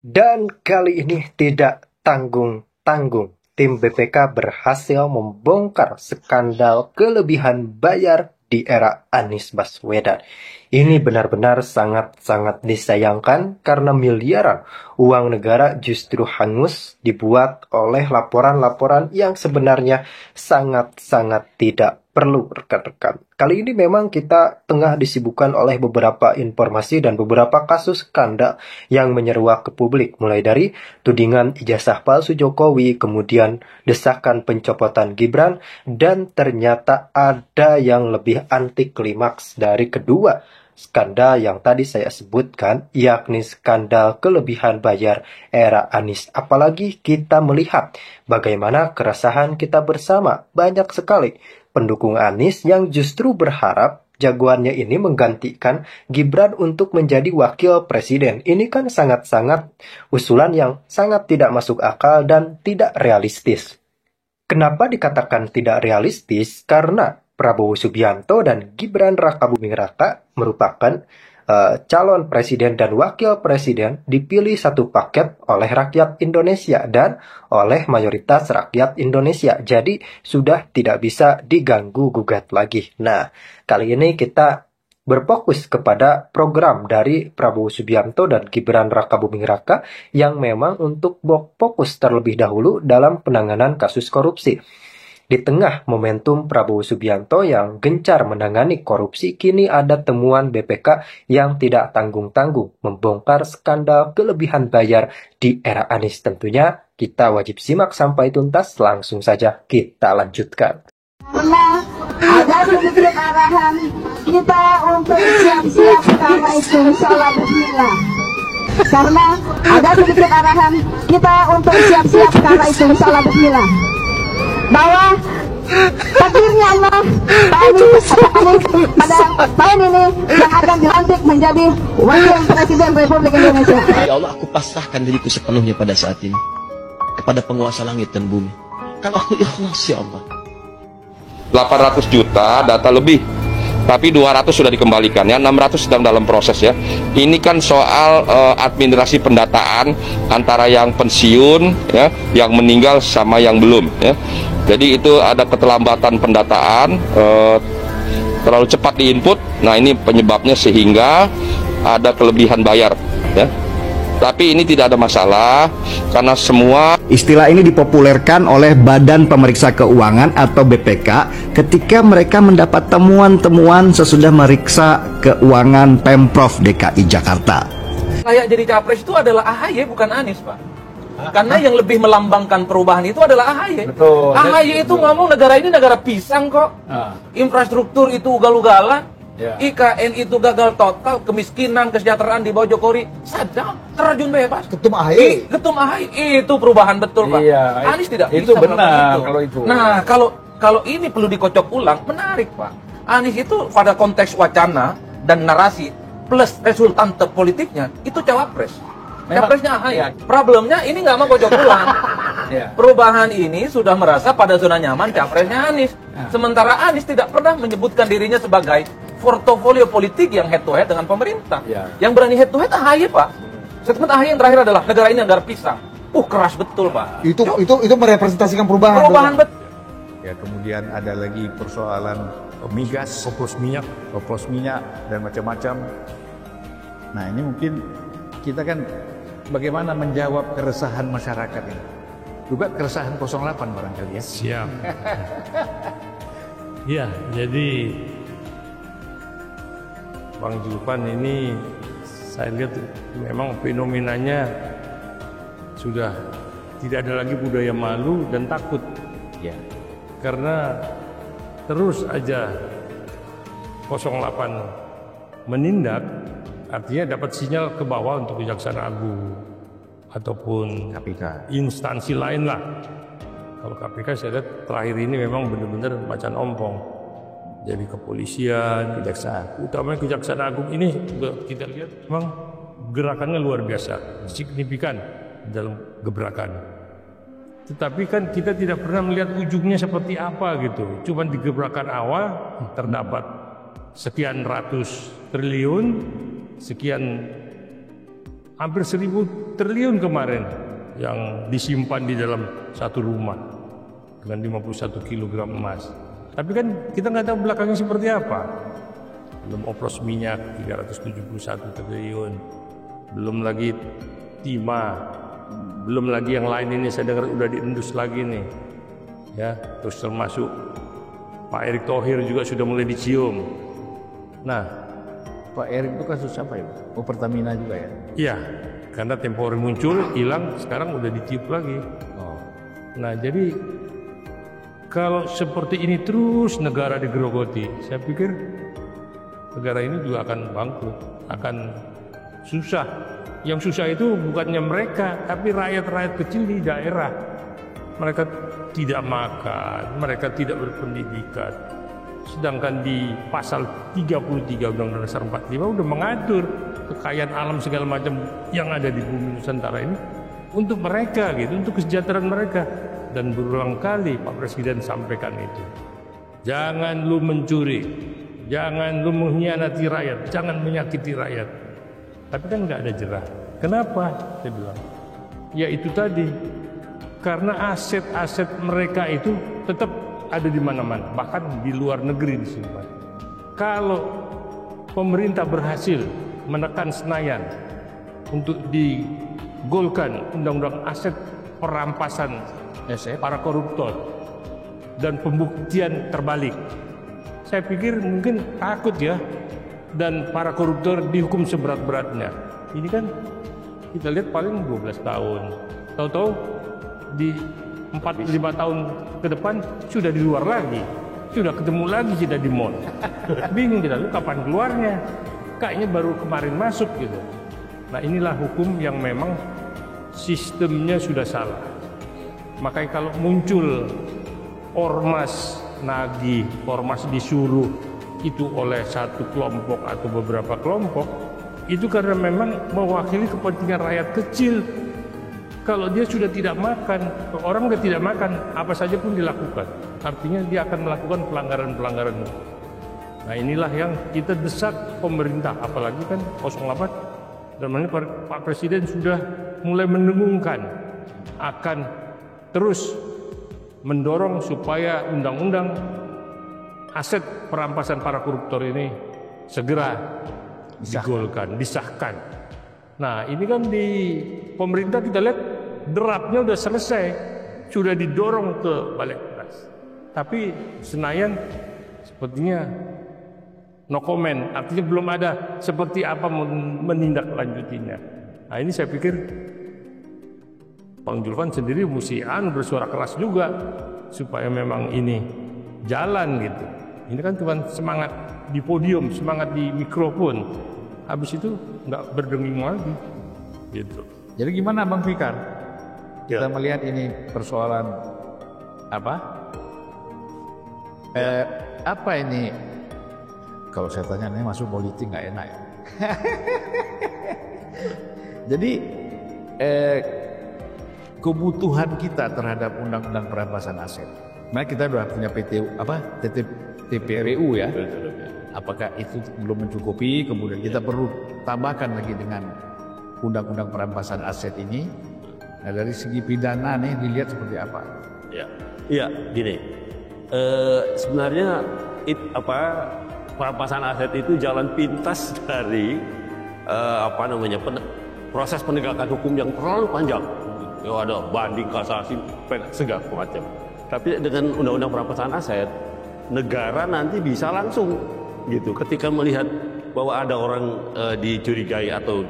Dan kali ini tidak tanggung-tanggung, tim BPK berhasil membongkar skandal kelebihan bayar di era Anies Baswedan. Ini benar-benar sangat-sangat disayangkan karena miliaran uang negara justru hangus dibuat oleh laporan-laporan yang sebenarnya sangat-sangat tidak perlu, rekan-rekan. Kali ini memang kita tengah disibukkan oleh beberapa informasi dan beberapa kasus skandal yang menyeruak ke publik, mulai dari tudingan ijazah palsu Jokowi, kemudian desakan pencopotan Gibran, dan ternyata ada yang lebih anti klimaks dari kedua skandal yang tadi saya sebutkan, yakni skandal kelebihan bayar era Anies. Apalagi kita melihat bagaimana keresahan kita bersama, banyak sekali pendukung Anies yang justru berharap jagoannya ini menggantikan Gibran untuk menjadi wakil presiden. Ini kan sangat-sangat usulan yang sangat tidak masuk akal dan tidak realistis. Kenapa dikatakan tidak realistis? Karena Prabowo Subianto dan Gibran Rakabuming Raka merupakan calon presiden dan wakil presiden dipilih satu paket oleh rakyat Indonesia dan oleh mayoritas rakyat Indonesia. Jadi sudah tidak bisa diganggu-gugat lagi. Nah, kali ini kita berfokus kepada program dari Prabowo Subianto dan Gibran Rakabuming Raka yang memang untuk fokus terlebih dahulu dalam penanganan kasus korupsi. Di tengah momentum Prabowo Subianto yang gencar menangani korupsi, kini ada temuan BPK yang tidak tanggung-tanggung membongkar skandal kelebihan bayar di era Anies. Tentunya kita wajib simak sampai tuntas, langsung saja kita lanjutkan. Karena ada sedikit arahan kita untuk siap-siap karena itu sholat bismillah. Karena ada sedikit arahan kita untuk siap-siap karena itu sholat bismillah. Bahwa takdirnya Allah pada tahun ini yang akan dilantik menjadi wakil presiden Republik Indonesia. Ya Allah, aku pasrahkan diriku sepenuhnya pada saat ini kepada penguasa langit dan bumi. Kan aku ikhlas ya Allah. 800 juta data lebih, tapi 200 sudah dikembalikan ya, 600 sedang dalam proses ya. Ini kan soal administrasi pendataan antara yang pensiun ya, yang meninggal sama yang belum ya. Jadi itu ada keterlambatan pendataan, terlalu cepat diinput. Nah, ini penyebabnya sehingga ada kelebihan bayar ya. Tapi ini tidak ada masalah karena semua. Istilah ini dipopulerkan oleh Badan Pemeriksa Keuangan atau BPK ketika mereka mendapat temuan-temuan sesudah meriksa keuangan Pemprov DKI Jakarta. Layak jadi capres itu adalah AHY, bukan Anies, Pak. Karena yang lebih melambangkan perubahan itu adalah AHY. Betul. AHY itu ngomong negara ini negara pisang kok. Infrastruktur itu ugal-ugalan. Ya. IKN itu gagal total, kemiskinan, kesejahteraan di bawah Jokowi sadar, terjun bebas. Ketum AHY. Ketum AHY itu perubahan betul, Pak. Iya, Anies tidak itu bisa benar itu. kalau itu. Nah, kalau ini perlu dikocok ulang, menarik, Pak. Anies itu pada konteks wacana dan narasi plus resultante politiknya itu cawapres. Capresnya AHY. Ya. Problemnya ini nggak mau kocok ulang. Ya. Perubahan ini sudah merasa pada zona nyaman capresnya Anies. Ya. Sementara Anies tidak pernah menyebutkan dirinya sebagai portofolio politik yang head to head dengan pemerintah. Ya. Yang berani head to head AHY, Pak. Statement AHY yang terakhir adalah negara ini negara pisang. Keras betul, Pak. Itu merepresentasikan perubahan. Perubahan betul. Ya, kemudian ada lagi persoalan migas, oplos minyak dan macam-macam. Nah, ini mungkin kita kan bagaimana menjawab keresahan masyarakat ini. Juga keresahan 08 barangkali ya. Siap. Ya, jadi Bang Julpan ini saya lihat memang fenomenanya sudah tidak ada lagi budaya malu dan takut. Ya. Karena terus aja 08 menindak, artinya dapat sinyal ke bawah untuk Kejaksaan Agung ataupun KPK, instansi lain lah. Kalau KPK saya lihat terakhir ini memang benar-benar macan ompong. Jadi kepolisian, kejaksaan, utamanya Kejaksaan Agung ini kita lihat memang gerakannya luar biasa, signifikan dalam gebrakan. Tetapi kan kita tidak pernah melihat ujungnya seperti apa gitu. Cuman di gebrakan awal terdapat sekian ratus triliun, sekian hampir 1.000 triliun kemarin yang disimpan di dalam satu rumah dengan 51 kg emas. Tapi kan kita nggak tahu belakangnya seperti apa. Belum oplos minyak 371 triliun, belum lagi timah, belum lagi yang lain ini saya dengar udah diendus lagi nih. Ya, terus termasuk Pak Erick Thohir juga sudah mulai dicium. Nah, Pak Erick itu kasus apa ya? Oh, Pertamina juga ya? iya, karena tempo hari muncul, hilang, sekarang udah ditiup lagi. Oh. Nah, jadi kalau seperti ini terus negara digerogoti, saya pikir negara ini juga akan bangkrut, akan susah. Yang susah itu bukannya mereka, tapi rakyat-rakyat kecil di daerah. Mereka tidak makan, mereka tidak berpendidikan. Sedangkan di pasal 33 Undang-Undang Dasar 45 udah mengatur kekayaan alam segala macam yang ada di bumi Nusantara ini untuk mereka gitu, untuk kesejahteraan mereka. Dan berulang kali Pak Presiden sampaikan itu. Jangan lu mencuri, jangan lu mengkhianati rakyat, jangan menyakiti rakyat. Tapi kan nggak ada jerah. Kenapa? Saya bilang, ya itu tadi, karena aset-aset mereka itu tetap ada di mana-mana, bahkan di luar negeri disimpan. Kalau pemerintah berhasil menekan Senayan untuk digolkan undang-undang aset perampasan para koruptor dan pembuktian terbalik, saya pikir mungkin takut ya, dan para koruptor dihukum seberat-beratnya. Ini kan kita lihat paling 12 tahun, tahu-tahu di 4-5 tahun ke depan sudah di luar lagi, sudah ketemu lagi kita di mall. Bingung kita, lu kapan keluarnya? Kayaknya baru kemarin masuk gitu. Nah, inilah hukum yang memang sistemnya sudah salah. Makanya kalau muncul ormas nagih, ormas disuruh itu oleh satu kelompok atau beberapa kelompok, itu karena memang mewakili kepentingan rakyat kecil. Kalau dia sudah tidak makan, orang sudah tidak makan, apa saja pun dilakukan. Artinya dia akan melakukan pelanggaran-pelanggaran. Nah, inilah yang kita desak pemerintah, apalagi kan 08 dan Pak Presiden sudah mulai mendengungkan akan terus mendorong supaya undang-undang aset perampasan para koruptor ini segera digolkan, disahkan. Nah, ini kan di pemerintah kita lihat draftnya udah selesai, sudah didorong ke Balikperas. Tapi Senayan sepertinya no comment, artinya belum ada seperti apa menindaklanjutinya. Nah, ini saya pikir Bang Julvan sendiri mesti bersuara keras juga supaya memang ini jalan gitu. Ini kan cuma semangat di podium, semangat di mikrofon, habis itu nggak berdenging lagi gitu. Jadi gimana Bang Fikar? Kita melihat ini persoalan apa? Apa ini? Kalau saya tanya ini masuk politik nggak enak ya. Jadi kebutuhan kita terhadap undang-undang perampasan aset. Nah, kita sudah punya TPRU ya. Apakah itu belum mencukupi? Kemudian kita perlu tambahkan lagi dengan undang-undang perampasan aset ini. Nah, dari segi pidana nih dilihat seperti apa? Ya, gini. Sebenarnya perampasan aset itu jalan pintas dari proses penegakan hukum yang terlalu panjang. Ya, ada banding, kasasi, segala macam. Tapi dengan undang-undang perampasan aset, negara nanti bisa langsung gitu. Ketika melihat bahwa ada orang dicurigai atau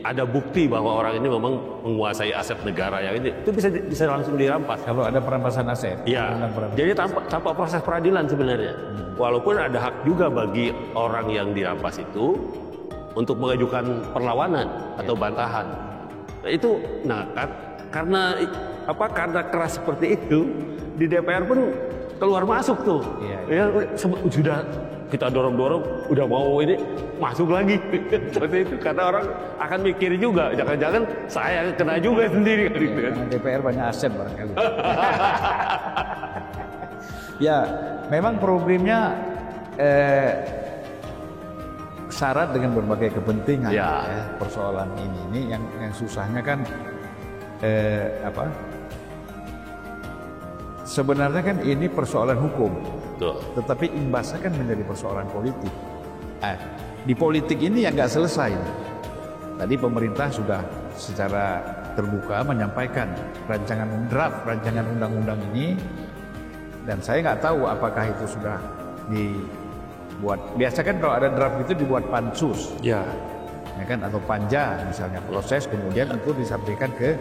ada bukti bahwa orang ini memang menguasai aset negara yang ini, itu bisa langsung dirampas. Kalau ada perampasan aset. Ya. Jadi tanpa proses peradilan sebenarnya. Walaupun ada hak juga bagi orang yang dirampas itu untuk mengajukan perlawanan atau bantahan. Nah, itu, karena keras seperti itu di DPR pun keluar masuk tuh. Ya, sudah kita dorong-dorong, udah mau ini masuk lagi seperti itu, karena orang akan mikir juga, jangan-jangan saya kena juga sendiri gitu kan. DPR banyak aset barangkali. Ya, memang problemnya syarat dengan berbagai kepentingan. Ya. Persoalan ini yang susahnya kan sebenarnya kan ini persoalan hukum. Betul. Tetapi imbasnya kan menjadi persoalan politik. Di politik ini yang nggak selesai. Tadi pemerintah sudah secara terbuka menyampaikan draft rancangan undang-undang ini, dan saya nggak tahu apakah itu sudah dibuat. Biasa kan kalau ada draft itu dibuat pansus, ya kan, atau panja misalnya, proses kemudian itu disampaikan ke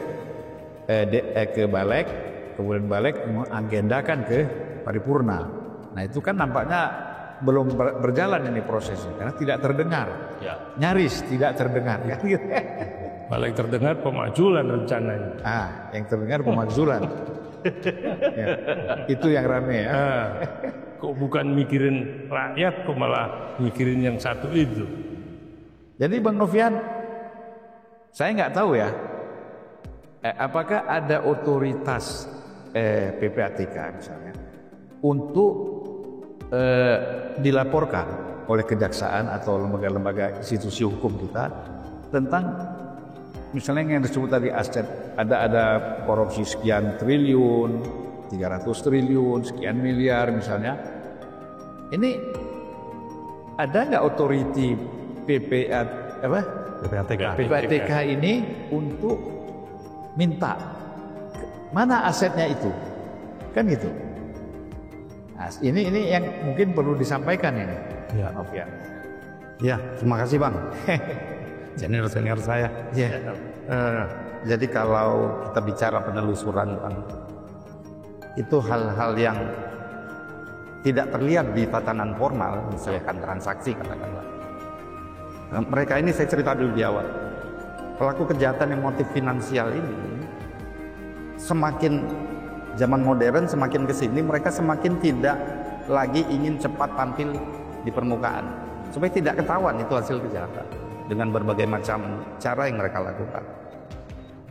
Balik, kemudian Balik mengagendakan ke paripurna. Nah itu kan nampaknya belum berjalan ini prosesnya karena tidak terdengar, nyaris tidak terdengar. Paling terdengar pemakzulan rencananya. Yang terdengar pemakzulan. Ya, itu yang rame ya. Kok bukan mikirin rakyat, kok malah mikirin yang satu itu. Jadi Bang Novian, saya nggak tahu ya, apakah ada otoritas PPATK misalnya untuk dilaporkan oleh kejaksaan atau lembaga-lembaga institusi hukum kita tentang misalnya yang disebut tadi aset, ada korupsi sekian triliun, 300 triliun, sekian miliar misalnya. Ini ada nggak otoriti PPATK ini untuk minta mana asetnya itu, kan gitu. Nah, ini yang mungkin perlu disampaikan ini. Ya, ya, terima kasih Bang. Senior saya. Ya. Jadi kalau kita bicara penelusuran Bang, itu hal-hal yang tidak terlihat di tatanan formal, misalkan transaksi katakanlah. Mereka ini saya cerita dulu di awal. Pelaku kejahatan yang motif finansial ini semakin zaman modern, semakin kesini mereka semakin tidak lagi ingin cepat tampil di permukaan supaya tidak ketahuan itu hasil kejahatan dengan berbagai macam cara yang mereka lakukan.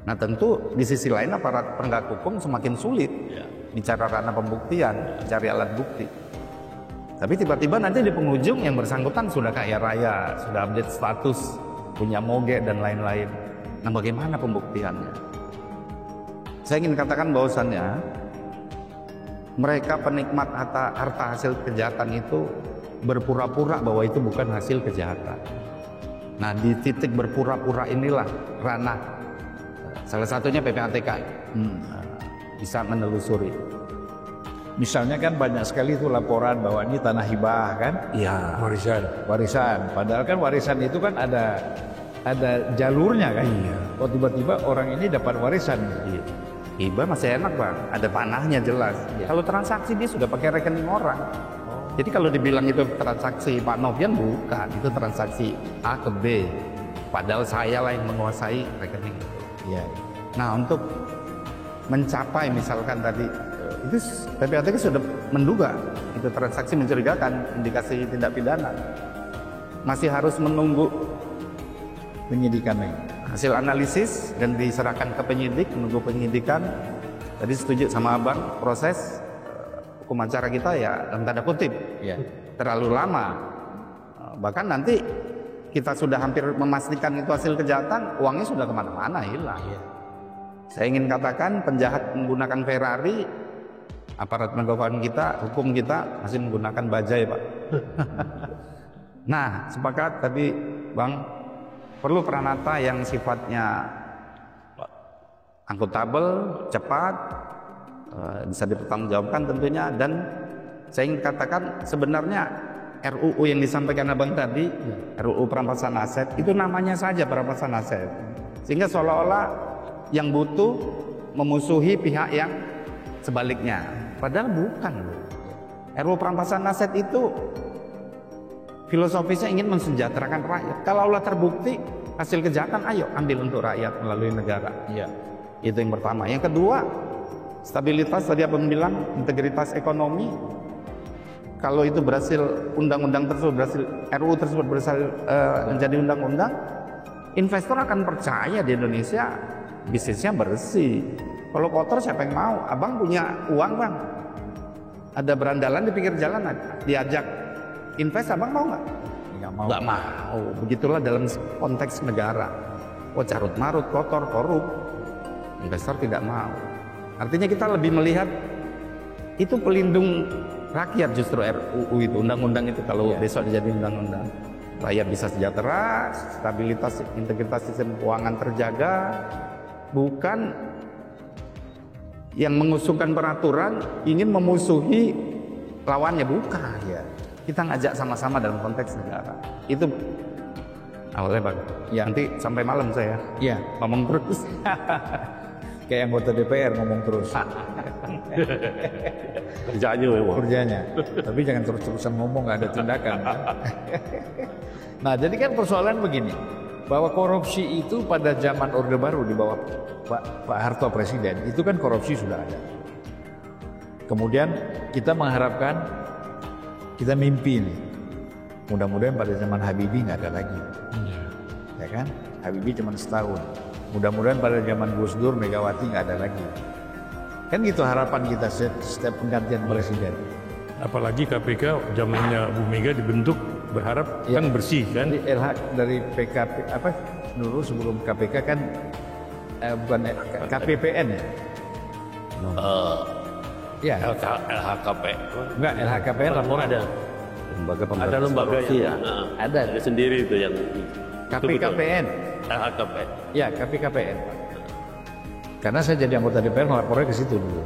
Nah tentu di sisi lain aparat penegak hukum semakin sulit bicara ranah pembuktian, cari alat bukti. Tapi tiba-tiba nanti di penghujung yang bersangkutan sudah kaya raya, sudah update status, punya moge dan lain-lain. Nah bagaimana pembuktiannya? Saya ingin katakan bahwasannya mereka penikmat harta hasil kejahatan itu berpura-pura bahwa itu bukan hasil kejahatan. Nah di titik berpura-pura inilah ranah salah satunya PPATK bisa menelusuri. Misalnya kan banyak sekali itu laporan bahwa ini tanah hibah kan? Iya. Warisan. Padahal kan warisan itu kan ada jalurnya kan? Iya. Kok tiba-tiba orang ini dapat warisan? Iya. Hibah masih enak Bang, ada tanahnya jelas. Kalau transaksi dia sudah pakai rekening orang. Jadi kalau dibilang itu transaksi Pak Novian, bukan, itu transaksi A ke B. Padahal saya lah yang menguasai rekening itu. Ya. Nah untuk mencapai misalkan tadi itu PPATK sudah menduga itu transaksi mencurigakan, indikasi tindak pidana. Masih harus menunggu penyidikan hasil analisis dan diserahkan ke penyidik, menunggu penyidikan. Tadi setuju sama Abang, proses hukum acara kita ya dalam tanda kutip terlalu lama. Bahkan nanti kita sudah hampir memastikan itu hasil kejahatan, uangnya sudah kemana-mana hilang. Saya ingin katakan penjahat menggunakan Ferrari, aparat penegak kita, hukum kita masih menggunakan bajai Pak. Nah sepakat tadi Bang, perlu peranata yang sifatnya akuntabel, cepat, bisa dipertanggungjawabkan tentunya. Dan saya ingin katakan sebenarnya RUU yang disampaikan Abang tadi, RUU perampasan aset, itu namanya saja perampasan aset, sehingga seolah-olah yang butuh memusuhi pihak yang sebaliknya, padahal bukan. RUU perampasan aset itu filosofisnya ingin mensejahterakan rakyat. Kalau Allah terbukti hasil kejahatan, ayo ambil untuk rakyat melalui negara. Itu yang pertama. Yang kedua, stabilitas, tadi Abang bilang, integritas ekonomi. Kalau itu berhasil, undang-undang tersebut berhasil, RUU tersebut berhasil menjadi undang-undang, investor akan percaya di Indonesia bisnisnya bersih. Kalau kotor siapa yang mau? Abang punya uang Bang, ada berandalan di pinggir jalan, diajak invest, Abang mau nggak? nggak mau. Begitulah dalam konteks negara. Oh, carut marut, kotor, korup, investor tidak mau. Artinya kita lebih melihat itu pelindung rakyat justru RUU itu, undang-undang itu kalau besok jadi undang-undang. Rakyat bisa sejahtera, stabilitas, integritas sistem keuangan terjaga, bukan yang mengusulkan peraturan ingin memusuhi lawannya, bukan ya. Kita ngajak sama-sama dalam konteks negara. Itu awalnya Bang. Ya, nanti sampai malam saya. Iya. Ngomong terus. Kayak anggota DPR ngomong terus. Kerjaannya memang. Kerjanya. Tapi jangan terus-terusan ngomong, nggak ada tindakan. Kan? Nah, jadi kan persoalan begini, bahwa korupsi itu pada zaman Orde Baru di bawah Pak Harto Presiden, itu kan korupsi sudah ada. Kemudian kita mengharapkan, kita mimpi nih, mudah-mudahan pada zaman Habibie nggak ada lagi. Ya kan? Habibie cuma setahun. Mudah-mudahan pada zaman Gus Dur, Megawati nggak ada lagi. Kan gitu harapan kita setiap penggantian presiden. Apalagi KPK zamannya Bu Mega dibentuk, berharap kan bersih kan. Dari PKP apa dulu sebelum KPK kan bukan KPPN ya. Ya. LHKP. Enggak, LHKPN lapor ada. Lembaga Ada lembaga ya. Ada sendiri itu yang KPKPN. LHKP. Ya, KPKPN. Karena saya jadi anggota DPR, melapornya ke situ dulu.